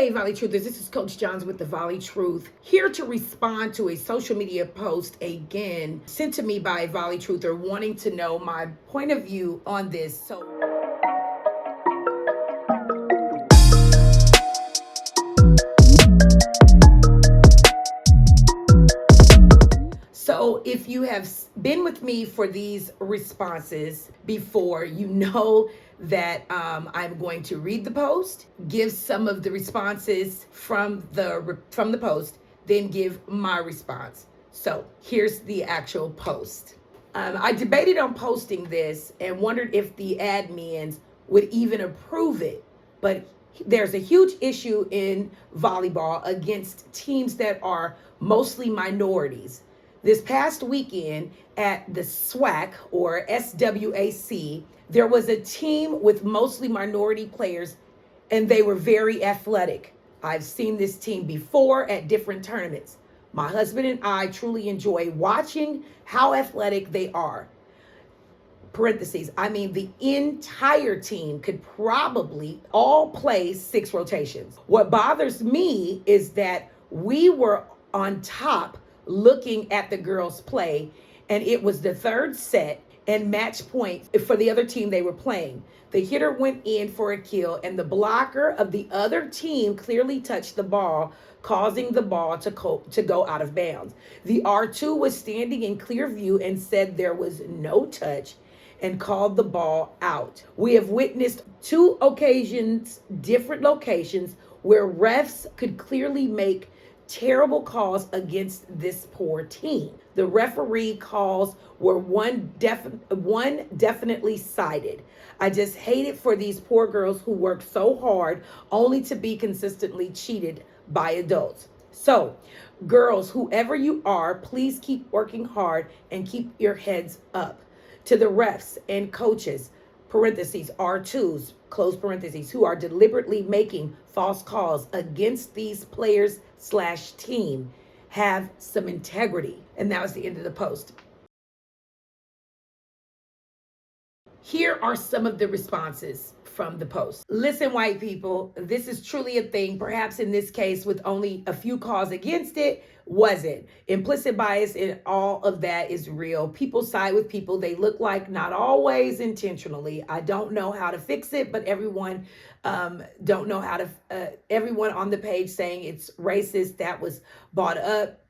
Hey, Volley Truthers, this is Coach Johns with the Volley Truth, here to respond to a social media post again sent to me by a Volley Truther wanting to know my point of view on this. So if you have been with me for these responses before, you know that I'm going to read the post, give some of the responses from the post, then give my response. So here's the actual post. I debated on posting this and wondered if the admins would even approve it, but there's a huge issue in volleyball against teams that are mostly minorities. This past weekend at the SWAC or SWAC, there was a team with mostly minority players and they were very athletic. I've seen this team before at different tournaments. My husband and I truly enjoy watching how athletic they are. Parentheses, I mean, the entire team could probably all play 6 rotations. What bothers me is that we were on top looking at the girls play, and it was the third set and match point for the other team they were playing. The hitter went in for a kill, and the blocker of the other team clearly touched the ball, causing the ball to go out of bounds. The R2 was standing in clear view and said there was no touch and called the ball out. We have witnessed 2 occasions, different locations, where refs could clearly make terrible calls against this poor team. The referee calls were one definitely sided. I just hate it for these poor girls who work so hard only to be consistently cheated by adults. So, girls, whoever you are, please keep working hard and keep your heads up. To the refs and coaches, parentheses, R2s, close parentheses, who are deliberately making false calls against these players / team, have some integrity. And that was the end of the post. Here are some of the responses from the post. Listen, white people, this is truly a thing. Perhaps in this case, with only a few calls against it, wasn't. Implicit bias and all of that is real. People side with people they look like, not always intentionally. I don't know how to fix it, but everyone don't know how to. Everyone on the page saying it's racist, that was brought up,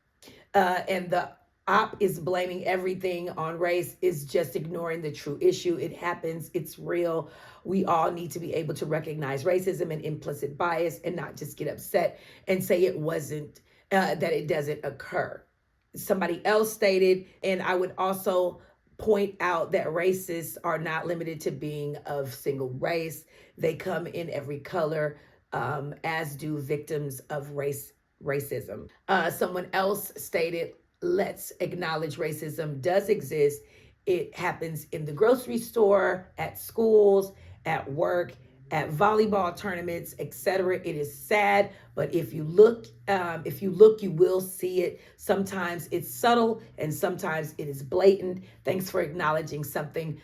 and the op is blaming everything on race is just ignoring the true issue. It happens. It's real. We all need to be able to recognize racism and implicit bias and not just get upset and say it wasn't, that it doesn't occur. Somebody else stated, and I would also point out that racists are not limited to being of single race. They come in every color, as do victims of racism. Someone else stated, let's acknowledge racism does exist. It happens in the grocery store, at schools, at work, at volleyball tournaments, etc. It is sad, but if you look, you will see it. Sometimes it's subtle, and sometimes it is blatant. Thanks for acknowledging something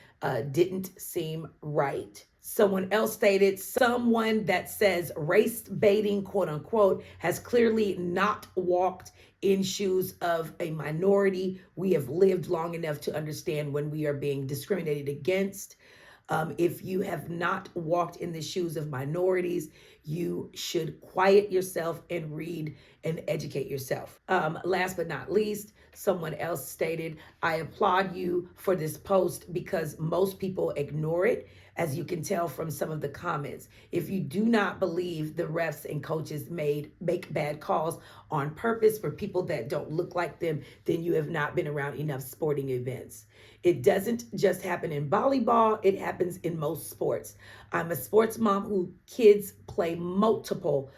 didn't seem right. Someone else stated, someone that says race baiting, quote unquote, has clearly not walked in shoes of a minority. We have lived long enough to understand when we are being discriminated against. If you have not walked in the shoes of minorities, you should quiet yourself and read and educate yourself. Last but not least, someone else stated, I applaud you for this post because most people ignore it, as you can tell from some of the comments. If you do not believe the refs and coaches make bad calls on purpose for people that don't look like them, then you have not been around enough sporting events. It doesn't just happen in volleyball, it happens in most sports. I'm a sports mom who kids play multiple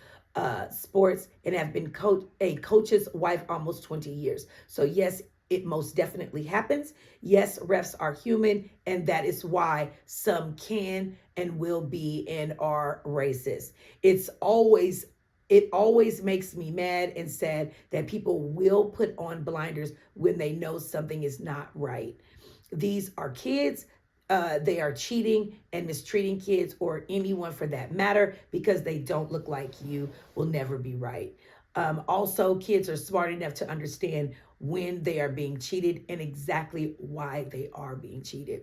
sports and have been a coach's wife almost 20 years. So yes, it most definitely happens. Yes, refs are human, and that is why some can and will be and are racist. It always makes me mad and sad that people will put on blinders when they know something is not right. These are kids. they are cheating and mistreating kids or anyone for that matter because they don't look like you will never be right. Also, kids are smart enough to understand when they are being cheated and exactly why they are being cheated.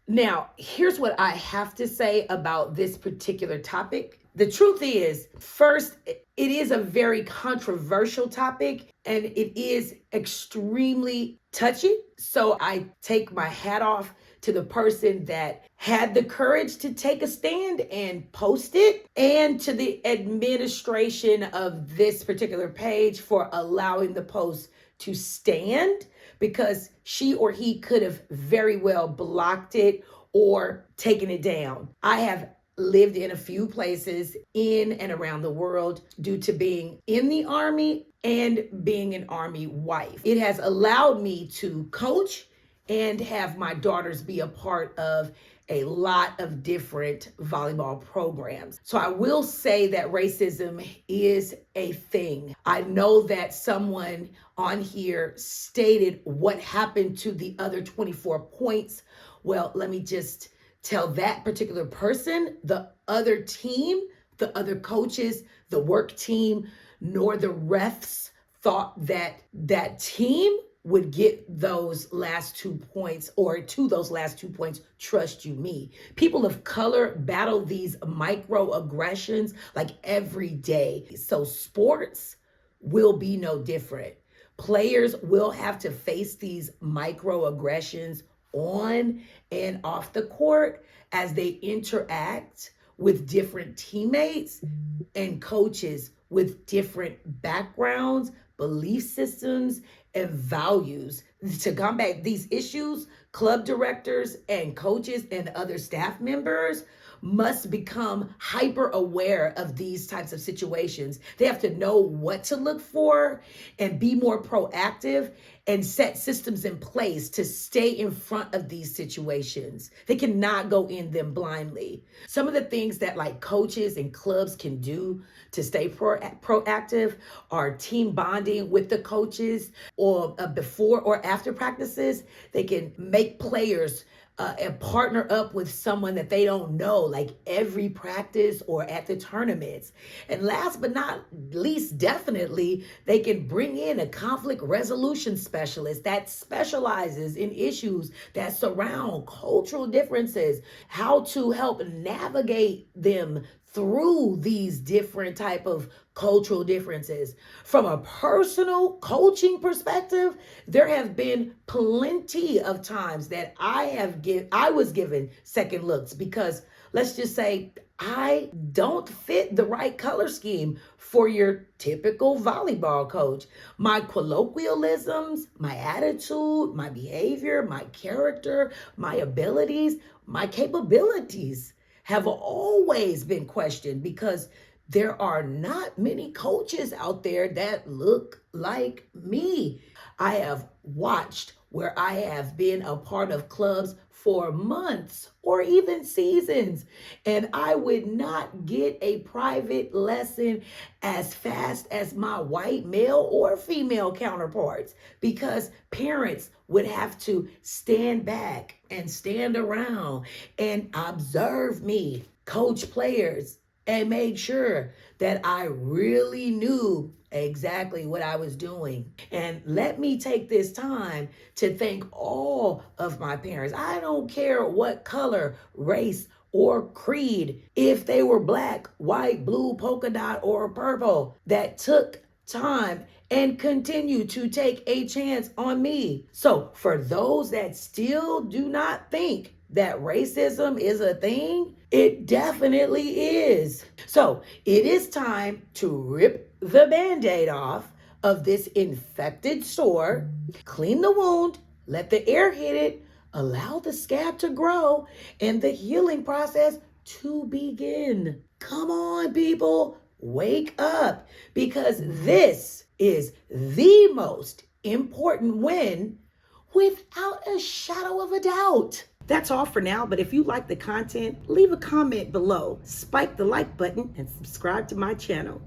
Now, here's what I have to say about this particular topic. The truth is, first, it is a very controversial topic and it is extremely touchy. So I take my hat off to the person that had the courage to take a stand and post it, and to the administration of this particular page for allowing the post to stand, because she or he could have very well blocked it or taken it down. I have lived in a few places in and around the world due to being in the Army and being an Army wife. It has allowed me to coach and have my daughters be a part of a lot of different volleyball programs. So I will say that racism is a thing. I know that someone on here stated what happened to the other 24 points. Well, let me just tell that particular person, the other team, the other coaches, the work team, nor the refs thought that that team would get those last 2 points, or to those last 2 points. Trust you me. People of color battle these microaggressions like every day. So sports will be no different. Players will have to face these microaggressions on and off the court as they interact with different teammates and coaches with different backgrounds, belief systems, and values. To combat these issues, club directors and coaches and other staff members must become hyper aware of these types of situations. They have to know what to look for and be more proactive and set systems in place to stay in front of these situations. They cannot go in them blindly. Some of the things that like coaches and clubs can do to stay proactive are team bonding with the coaches, or before or after practices. They can make players and partner up with someone that they don't know, like every practice or at the tournaments. And last but not least, definitely, they can bring in a conflict resolution specialist that specializes in issues that surround cultural differences, how to help navigate them through these different type of cultural differences. From a personal coaching perspective, there have been plenty of times that I was given second looks because, let's just say, I don't fit the right color scheme for your typical volleyball coach. My colloquialisms, my attitude, my behavior, my character, my abilities, my capabilities have always been questioned because there are not many coaches out there that look like me. I have watched where I have been a part of clubs for months or even seasons, and I would not get a private lesson as fast as my white male or female counterparts because parents would have to stand back and stand around and observe me coach players and make sure that I really knew exactly what I was doing. And let me take this time to thank all of my parents. I don't care what color, race, or creed, if they were black, white, blue, polka dot, or purple, that took time and continue to take a chance on me. So for those that still do not think that racism is a thing, it definitely is. So it is time to rip the Band-Aid off of this infected sore, clean the wound, let the air hit it, allow the scab to grow, and the healing process to begin. Come on, people, wake up, because this is the most important win without a shadow of a doubt. That's all for now, but if you like the content, leave a comment below, spike the like button, and subscribe to my channel.